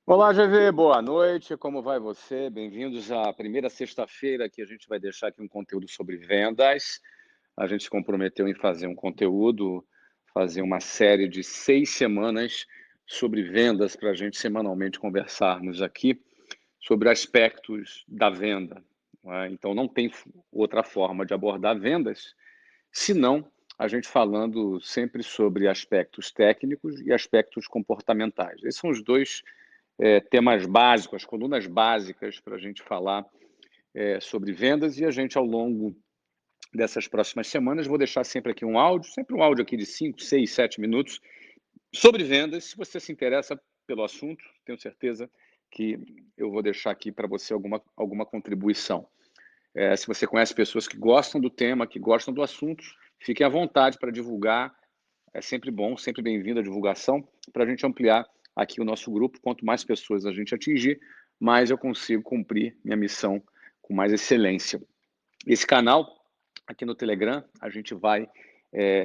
Olá, GV, boa noite, como vai você? Bem-vindos à primeira sexta-feira que a gente vai deixar aqui um conteúdo sobre vendas. A gente se comprometeu em fazer um conteúdo, fazer uma série de 6 semanas sobre vendas para a gente semanalmente conversarmos aqui sobre aspectos da venda, não é? Então, não tem outra forma de abordar vendas senão a gente falando sempre sobre aspectos técnicos e aspectos comportamentais. Esses são os dois temas básicos, as colunas básicas para a gente falar sobre vendas, e a gente, ao longo dessas próximas semanas, vou deixar sempre um áudio aqui de 5, 6, 7 minutos sobre vendas. Se você se interessa pelo assunto, tenho certeza que eu vou deixar aqui para você alguma contribuição. Se você conhece pessoas que gostam do tema, que gostam do assunto, fiquem à vontade para divulgar. É sempre bom, sempre bem-vindo a divulgação, para a gente ampliar aqui o nosso grupo. Quanto mais pessoas a gente atingir, mais eu consigo cumprir minha missão com mais excelência. Esse canal, aqui no Telegram, a gente vai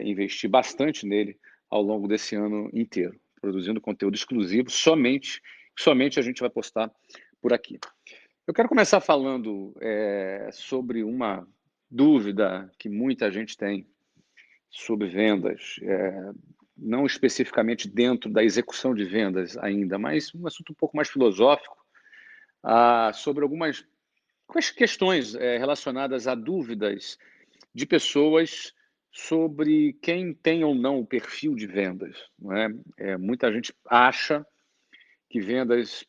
investir bastante nele ao longo desse ano inteiro, produzindo conteúdo exclusivo, somente a gente vai postar por aqui. Eu quero começar falando sobre uma dúvida que muita gente tem sobre vendas, não especificamente dentro da execução de vendas ainda, mas um assunto um pouco mais filosófico, sobre algumas questões relacionadas a dúvidas de pessoas sobre quem tem ou não o perfil de vendas, não é? Muita gente acha que vendas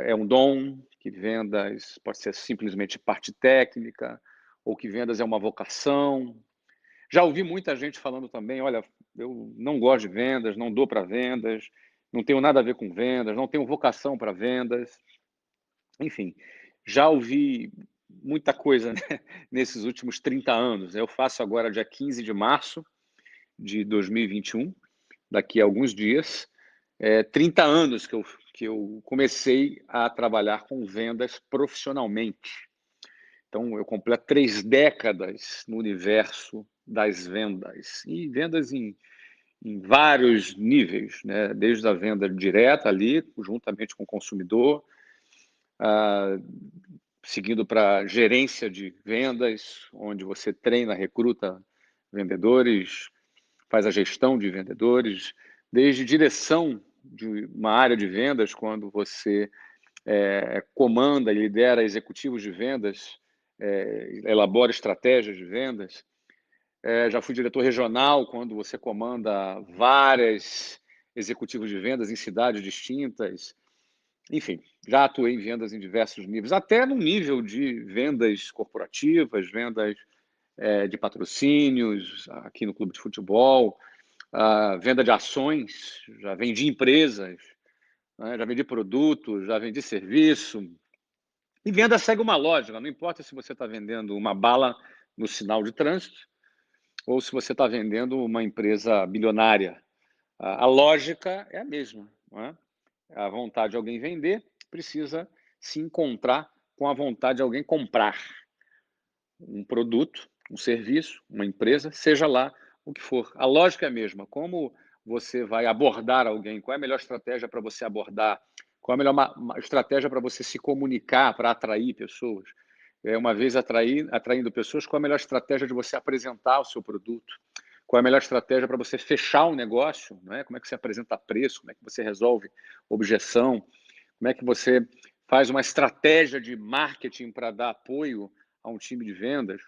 é um dom, que vendas pode ser simplesmente parte técnica, ou que vendas é uma vocação. Já ouvi muita gente falando também, olha, eu não gosto de vendas, não dou para vendas, não tenho nada a ver com vendas, não tenho vocação para vendas. Enfim, já ouvi muita coisa, né, nesses últimos 30 anos. Eu faço agora, dia 15 de março de 2021, daqui a alguns dias, 30 anos que eu comecei a trabalhar com vendas profissionalmente. Então, eu completo 3 décadas no universo das vendas, e vendas em vários níveis, né? Desde a venda direta ali, juntamente com o consumidor, seguindo para gerência de vendas, onde você treina, recruta vendedores, faz a gestão de vendedores, desde direção de uma área de vendas, quando você comanda e lidera executivos de vendas, elabora estratégias de vendas. Já fui diretor regional, quando você comanda várias executivos de vendas em cidades distintas. Enfim, já atuei em vendas em diversos níveis, até no nível de vendas corporativas, vendas de patrocínios, aqui no clube de futebol, venda de ações, já vendi empresas, né, já vendi produtos, já vendi serviço. E venda segue uma lógica, não importa se você está vendendo uma bala no sinal de trânsito ou se você está vendendo uma empresa bilionária. A lógica é a mesma, não é? A vontade de alguém vender precisa se encontrar com a vontade de alguém comprar um produto, um serviço, uma empresa, seja lá o que for. A lógica é a mesma. Como você vai abordar alguém? Qual é a melhor estratégia para você abordar? Qual é a melhor estratégia para você se comunicar, para atrair pessoas? Uma vez atraindo pessoas, qual é a melhor estratégia de você apresentar o seu produto? Qual é a melhor estratégia para você fechar um negócio? Não é? Como é que você apresenta preço? Como é que você resolve objeção? Como é que você faz uma estratégia de marketing para dar apoio a um time de vendas?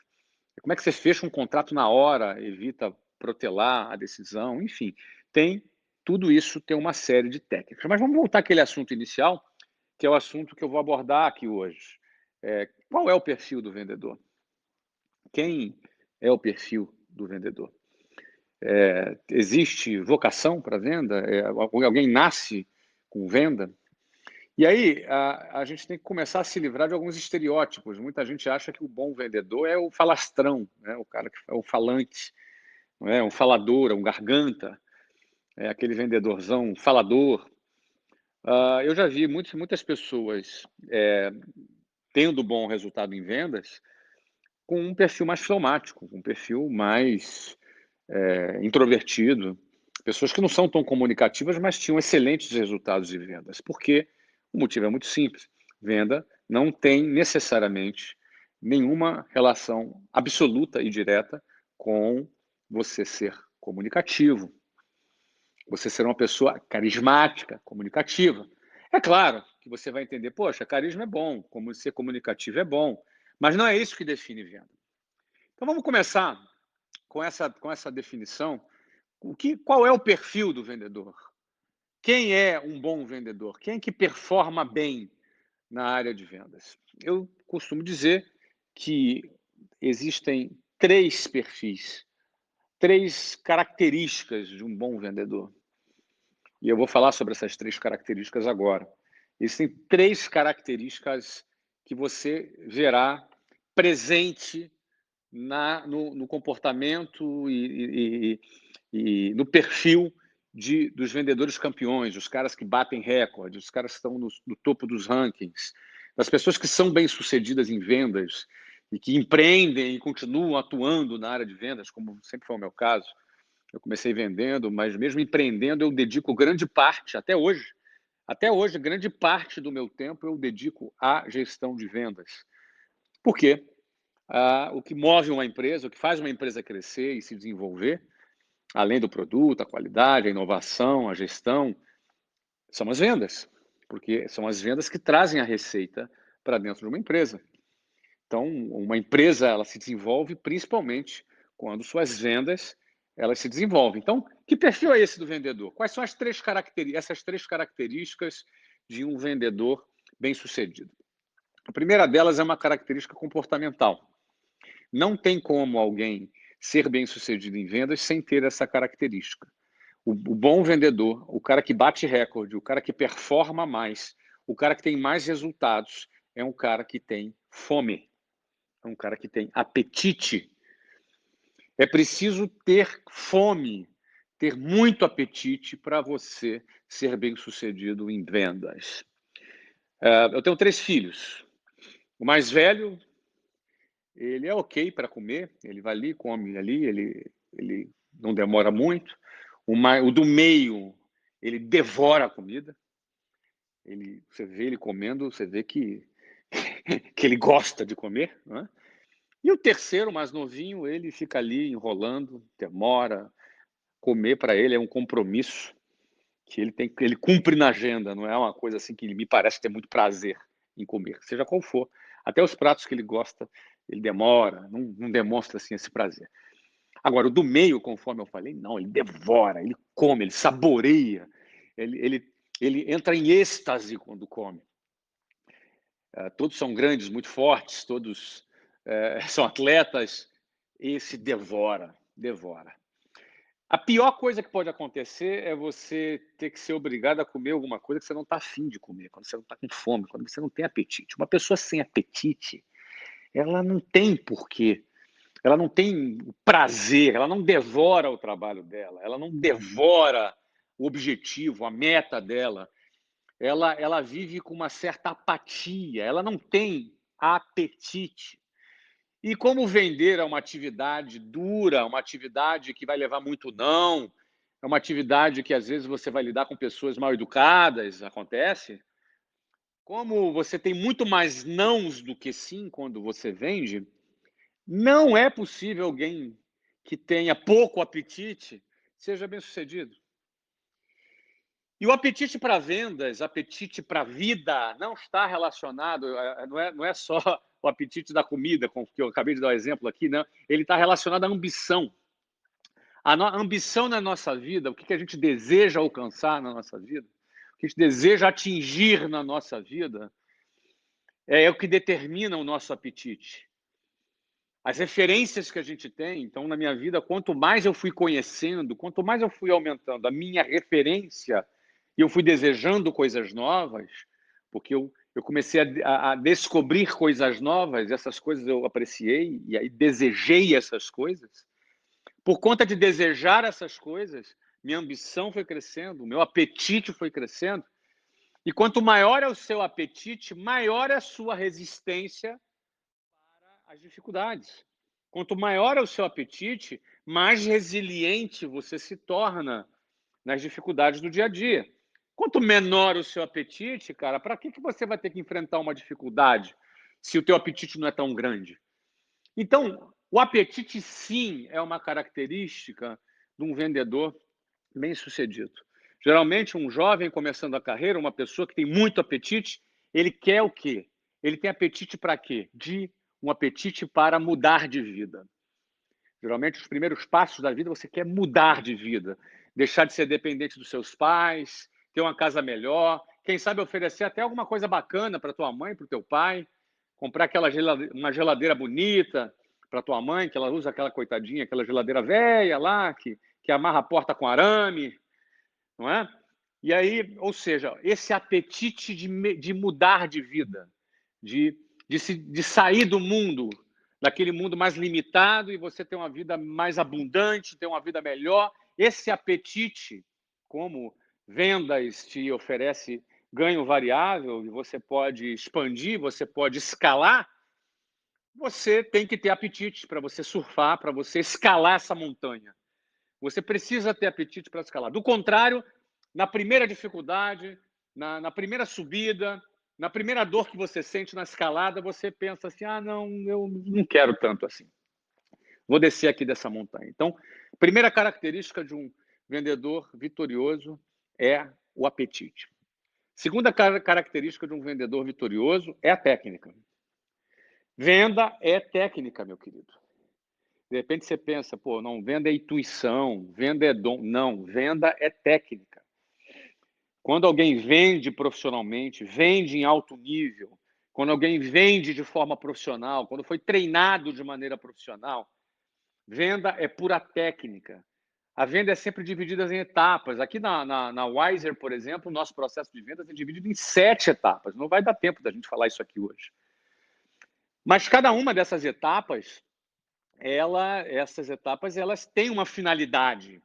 Como é que você fecha um contrato na hora, evita protelar a decisão? Enfim, tudo isso tem uma série de técnicas. Mas vamos voltar àquele assunto inicial, que é o assunto que eu vou abordar aqui hoje. Qual é o perfil do vendedor? Quem é o perfil do vendedor? Existe vocação para venda? Alguém nasce com venda? E aí, a gente tem que começar a se livrar de alguns estereótipos. Muita gente acha que o bom vendedor é o falastrão, né? O cara que é o falante, não é? Um falador, um garganta, aquele vendedorzão falador. Eu já vi muitas pessoas tendo bom resultado em vendas com um perfil mais fleumático, um perfil mais introvertido. Pessoas que não são tão comunicativas, mas tinham excelentes resultados de vendas. Por quê? O motivo é muito simples. Venda não tem necessariamente nenhuma relação absoluta e direta com você ser comunicativo, você ser uma pessoa carismática, comunicativa. É claro que você vai entender, poxa, carisma é bom, como ser comunicativo é bom, mas não é isso que define venda. Então vamos começar com essa definição. Qual é o perfil do vendedor? Quem é um bom vendedor? Quem é que performa bem na área de vendas? Eu costumo dizer que existem 3 perfis, 3 características de um bom vendedor. E eu vou falar sobre essas 3 características agora. Existem 3 características que você verá presente no comportamento e no perfil dos vendedores campeões, os caras que batem recordes, os caras que estão no topo dos rankings, das pessoas que são bem-sucedidas em vendas e que empreendem e continuam atuando na área de vendas, como sempre foi o meu caso. Eu comecei vendendo, mas mesmo empreendendo, eu dedico grande parte, até hoje, grande parte do meu tempo eu dedico à gestão de vendas. Por quê? O que move uma empresa, o que faz uma empresa crescer e se desenvolver, além do produto, a qualidade, a inovação, a gestão, são as vendas, porque são as vendas que trazem a receita para dentro de uma empresa. Então, uma empresa ela se desenvolve principalmente quando suas vendas elas se desenvolvem. Então, que perfil é esse do vendedor? Quais são essas 3 características de um vendedor bem-sucedido? A primeira delas é uma característica comportamental. Não tem como alguém ser bem-sucedido em vendas sem ter essa característica. O bom vendedor, o cara que bate recorde, o cara que performa mais, o cara que tem mais resultados, é um cara que tem fome, é um cara que tem apetite. É preciso ter fome, ter muito apetite para você ser bem-sucedido em vendas. Eu tenho 3 filhos. O mais velho, ele é ok para comer, ele vai ali, come ali, ele não demora muito. O do meio, ele devora a comida. Você vê ele comendo, você vê que, que ele gosta de comer. Né? E o terceiro, mais novinho, ele fica ali enrolando, demora. Comer para ele é um compromisso que ele cumpre na agenda, não é uma coisa assim que me parece ter muito prazer em comer, seja qual for. Até os pratos que ele gosta, ele demora, não demonstra assim esse prazer. Agora, o do meio, conforme eu falei, não, ele devora, ele come, ele saboreia, ele entra em êxtase quando come. Todos são grandes, muito fortes, todos são atletas, esse devora, devora. A pior coisa que pode acontecer é você ter que ser obrigado a comer alguma coisa que você não está afim de comer, quando você não está com fome, quando você não tem apetite. Uma pessoa sem apetite, ela não tem porquê, ela não tem prazer, ela não devora o trabalho dela, ela não devora o objetivo, a meta dela. Ela vive com uma certa apatia, ela não tem apetite. E como vender é uma atividade dura, uma atividade que vai levar muito não, é uma atividade que às vezes você vai lidar com pessoas mal educadas, acontece. Como você tem muito mais nãos do que sim quando você vende, não é possível alguém que tenha pouco apetite seja bem-sucedido. E o apetite para vendas, apetite para vida, não está relacionado, não é só o apetite da comida, com que eu acabei de dar o exemplo aqui, não. Ele está relacionado à ambição. A ambição na nossa vida, o que a gente deseja alcançar na nossa vida, o que a gente deseja atingir na nossa vida, é o que determina o nosso apetite. As referências que a gente tem, então, na minha vida, quanto mais eu fui conhecendo, quanto mais eu fui aumentando a minha referência e eu fui desejando coisas novas, porque eu comecei a descobrir coisas novas, essas coisas eu apreciei e aí desejei essas coisas. Por conta de desejar essas coisas, minha ambição foi crescendo, meu apetite foi crescendo. E quanto maior é o seu apetite, maior é a sua resistência para as dificuldades. Quanto maior é o seu apetite, mais resiliente você se torna nas dificuldades do dia a dia. Quanto menor o seu apetite, cara, para que você vai ter que enfrentar uma dificuldade se o teu apetite não é tão grande? Então, o apetite, sim, é uma característica de um vendedor bem-sucedido. Geralmente, um jovem começando a carreira, uma pessoa que tem muito apetite, ele quer o quê? Ele tem apetite para quê? Um apetite para mudar de vida. Geralmente, os primeiros passos da vida, você quer mudar de vida, deixar de ser dependente dos seus pais, ter uma casa melhor, quem sabe oferecer até alguma coisa bacana para tua mãe, para o teu pai, comprar uma geladeira bonita para tua mãe, que ela usa aquela coitadinha, aquela geladeira velha lá, que amarra a porta com arame, não é? E aí, ou seja, esse apetite de mudar de vida, de sair do mundo, daquele mundo mais limitado, e você ter uma vida mais abundante, ter uma vida melhor, esse apetite, como vendas te oferece ganho variável, e você pode expandir, você pode escalar, você tem que ter apetite para você surfar, para você escalar essa montanha. Você precisa ter apetite para escalar. Do contrário, na primeira dificuldade, na primeira subida, na primeira dor que você sente na escalada, você pensa assim: ah, não, eu não quero tanto assim. Vou descer aqui dessa montanha. Então, primeira característica de um vendedor vitorioso é o apetite. Segunda característica de um vendedor vitorioso é a técnica. Venda é técnica, meu querido. De repente você pensa, pô, não, venda é intuição, venda é dom. Não, venda é técnica. Quando alguém vende profissionalmente, vende em alto nível, quando alguém vende de forma profissional, quando foi treinado de maneira profissional, venda é pura técnica. A venda é sempre dividida em etapas. Aqui na Wiser, por exemplo, o nosso processo de vendas é dividido em 7 etapas. Não vai dar tempo da gente falar isso aqui hoje. Mas cada uma dessas etapas, essas etapas, elas têm uma finalidade.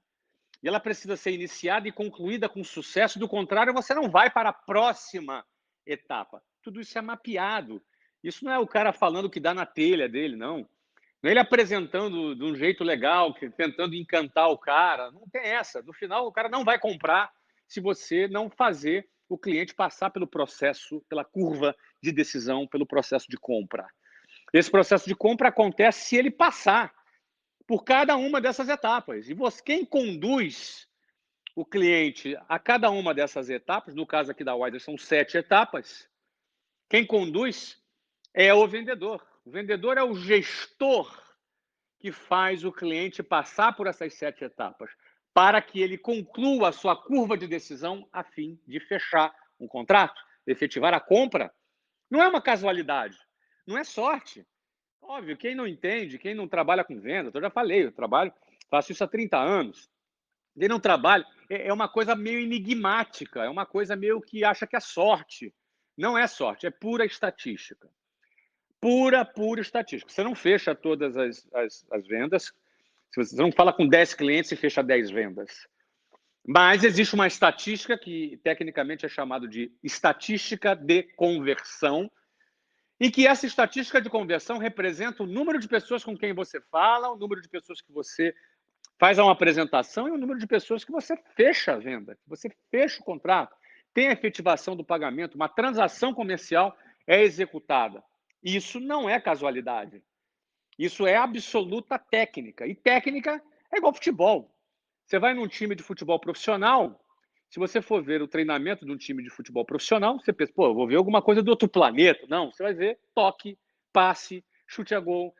E ela precisa ser iniciada e concluída com sucesso, do contrário, você não vai para a próxima etapa. Tudo isso é mapeado. Isso não é o cara falando o que dá na telha dele, não. Não é ele apresentando de um jeito legal, tentando encantar o cara. Não tem essa. No final, o cara não vai comprar se você não fazer o cliente passar pelo processo, pela curva de decisão, pelo processo de compra. Esse processo de compra acontece se ele passar por cada uma dessas etapas. E você, quem conduz o cliente a cada uma dessas etapas, no caso aqui da Wiser são 7 etapas, quem conduz é o vendedor. O vendedor é o gestor que faz o cliente passar por essas 7 etapas, para que ele conclua a sua curva de decisão a fim de fechar um contrato, efetivar a compra. Não é uma casualidade, não é sorte. Óbvio, quem não entende, quem não trabalha com venda, eu já falei, faço isso há 30 anos. Quem não trabalha, é uma coisa meio enigmática, é uma coisa meio que acha que é sorte. Não é sorte, é pura estatística. Pura estatística. Você não fecha todas as vendas, você não fala com 10 clientes e fecha 10 vendas. Mas existe uma estatística que tecnicamente é chamada de estatística de conversão, e que essa estatística de conversão representa o número de pessoas com quem você fala, o número de pessoas que você faz uma apresentação e o número de pessoas que você fecha a venda, que você fecha o contrato, tem a efetivação do pagamento, uma transação comercial é executada. Isso não é casualidade. Isso é absoluta técnica. E técnica é igual futebol. Você vai num time de futebol profissional, se você for ver o treinamento de um time de futebol profissional, você pensa, pô, eu vou ver alguma coisa do outro planeta. Não, você vai ver toque, passe, chute a gol,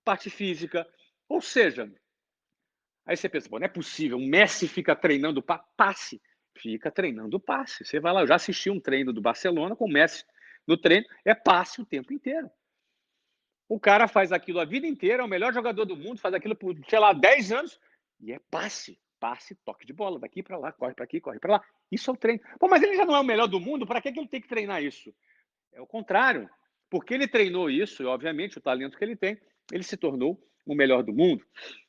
parte física. Ou seja, aí você pensa, pô, não é possível, o Messi fica treinando passe. Fica treinando passe. Você vai lá, eu já assisti um treino do Barcelona com o Messi no treino, é passe o tempo inteiro. O cara faz aquilo a vida inteira, é o melhor jogador do mundo, faz aquilo por, sei lá, 10 anos, e é passe, toque de bola, daqui para lá, corre para aqui, corre para lá. Isso é o treino. Pô, mas ele já não é o melhor do mundo, para que ele tem que treinar isso? É o contrário. Porque ele treinou isso, e obviamente o talento que ele tem, ele se tornou o melhor do mundo.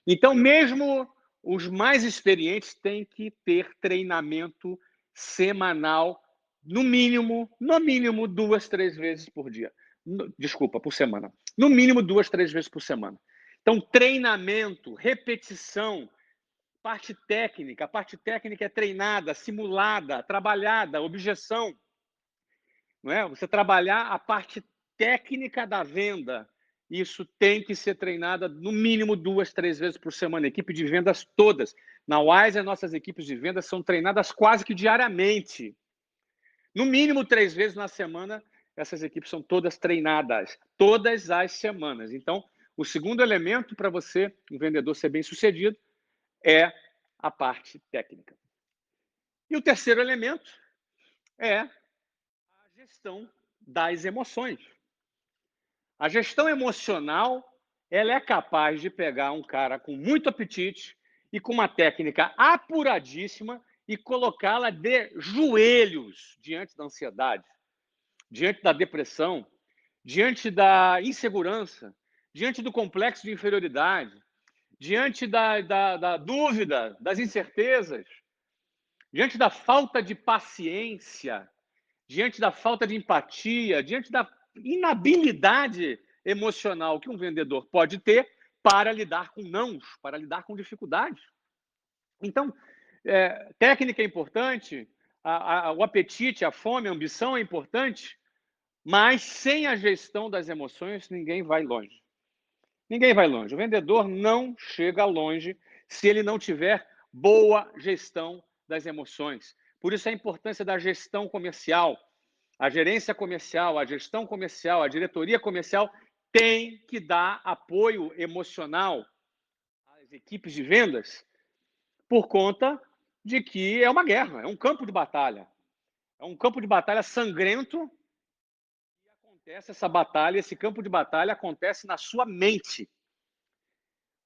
Então, mesmo os mais experientes têm que ter treinamento semanal, no mínimo 2, 3 vezes por dia. Desculpa, por semana. No mínimo 2, 3 vezes por semana. Então, treinamento, repetição, Parte técnica. A parte técnica é treinada, simulada, trabalhada, objeção. Não é? Você trabalhar a parte técnica da venda. Isso tem que ser treinada no mínimo 2, 3 vezes por semana. Equipe de vendas todas. Na Wise, nossas equipes de vendas são treinadas quase que diariamente. No mínimo 3 vezes na semana, essas equipes são todas treinadas, todas as semanas. Então, o segundo elemento para você, um vendedor, ser bem-sucedido, é a parte técnica. E o terceiro elemento é a gestão das emoções. A gestão emocional, ela é capaz de pegar um cara com muito apetite e com uma técnica apuradíssima e colocá-la de joelhos diante da ansiedade, diante da depressão, diante da insegurança, diante do complexo de inferioridade, diante da dúvida, das incertezas, diante da falta de paciência, diante da falta de empatia, diante da inabilidade emocional que um vendedor pode ter para lidar com nãos, para lidar com dificuldades. Então, técnica é importante, o apetite, a fome, a ambição é importante, mas sem a gestão das emoções, ninguém vai longe. Ninguém vai longe. O vendedor não chega longe se ele não tiver boa gestão das emoções. Por isso a importância da gestão comercial. A gerência comercial, a gestão comercial, a diretoria comercial tem que dar apoio emocional às equipes de vendas por conta de que é uma guerra, é um campo de batalha. É um campo de batalha sangrento. Essa batalha, esse campo de batalha acontece na sua mente.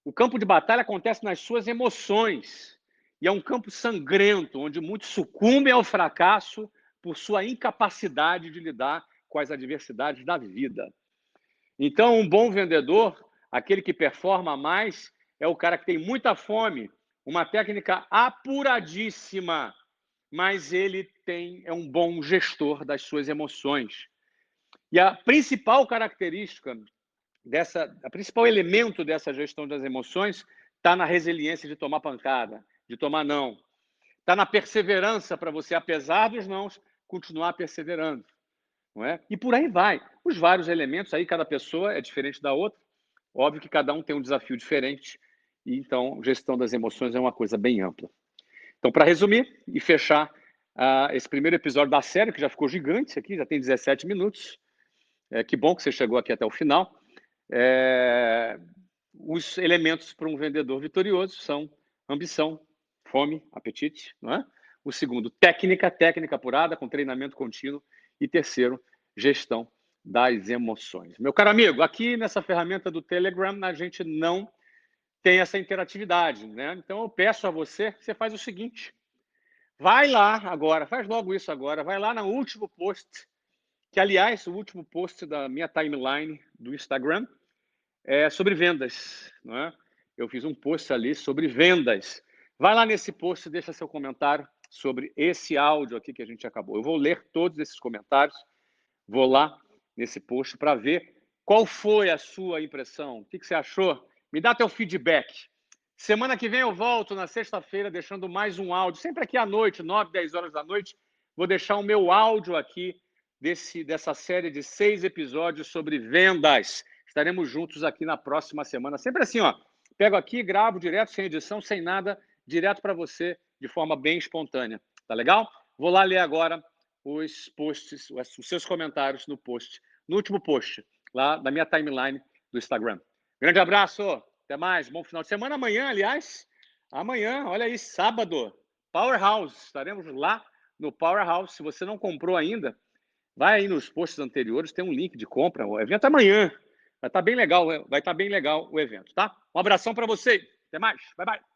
O campo de batalha acontece nas suas emoções. E é um campo sangrento, onde muitos sucumbem ao fracasso por sua incapacidade de lidar com as adversidades da vida. Então, um bom vendedor, aquele que performa mais, é o cara que tem muita fome, uma técnica apuradíssima, mas ele é um bom gestor das suas emoções. E a principal característica o principal elemento dessa gestão das emoções está na resiliência de tomar pancada, de tomar não. Está na perseverança para você, apesar dos nãos, continuar perseverando. Não é? E por aí vai. Os vários elementos, aí cada pessoa é diferente da outra. Óbvio que cada um tem um desafio diferente. E então, gestão das emoções é uma coisa bem ampla. Então, para resumir e fechar esse primeiro episódio da série, que já ficou gigante aqui, já tem 17 minutos. Que bom que você chegou aqui até o final. Os elementos para um vendedor vitorioso são ambição, fome, apetite, não é? O segundo, técnica apurada, com treinamento contínuo. E terceiro, gestão das emoções. Meu caro amigo, aqui nessa ferramenta do Telegram, a gente não tem essa interatividade, né? Então, eu peço a você que você faz o seguinte, vai lá agora, faz logo isso agora, vai lá no último post, que, aliás, o último post da minha timeline do Instagram é sobre vendas, não é? Eu fiz um post ali sobre vendas. Vai lá nesse post e deixa seu comentário sobre esse áudio aqui que a gente acabou. Eu vou ler todos esses comentários, vou lá nesse post para ver qual foi a sua impressão, o que você achou. Me dá teu feedback. Semana que vem eu volto na sexta-feira deixando mais um áudio, sempre aqui à noite, 9, 10 horas da noite. Vou deixar o meu áudio aqui dessa série de 6 episódios sobre vendas. Estaremos juntos aqui na próxima semana. Sempre assim, ó. Pego aqui, gravo direto, sem edição, sem nada, direto para você, de forma bem espontânea. Tá legal? Vou lá ler agora os posts, os seus comentários no post, no último post, lá da minha timeline do Instagram. Grande abraço, até mais, bom final de semana. Amanhã, aliás, olha aí, sábado, Powerhouse. Estaremos lá no Powerhouse. Se você não comprou ainda, vai aí nos posts anteriores, tem um link de compra. O evento é amanhã. Vai estar bem legal o evento, tá? Um abração para você. Até mais. Bye, bye.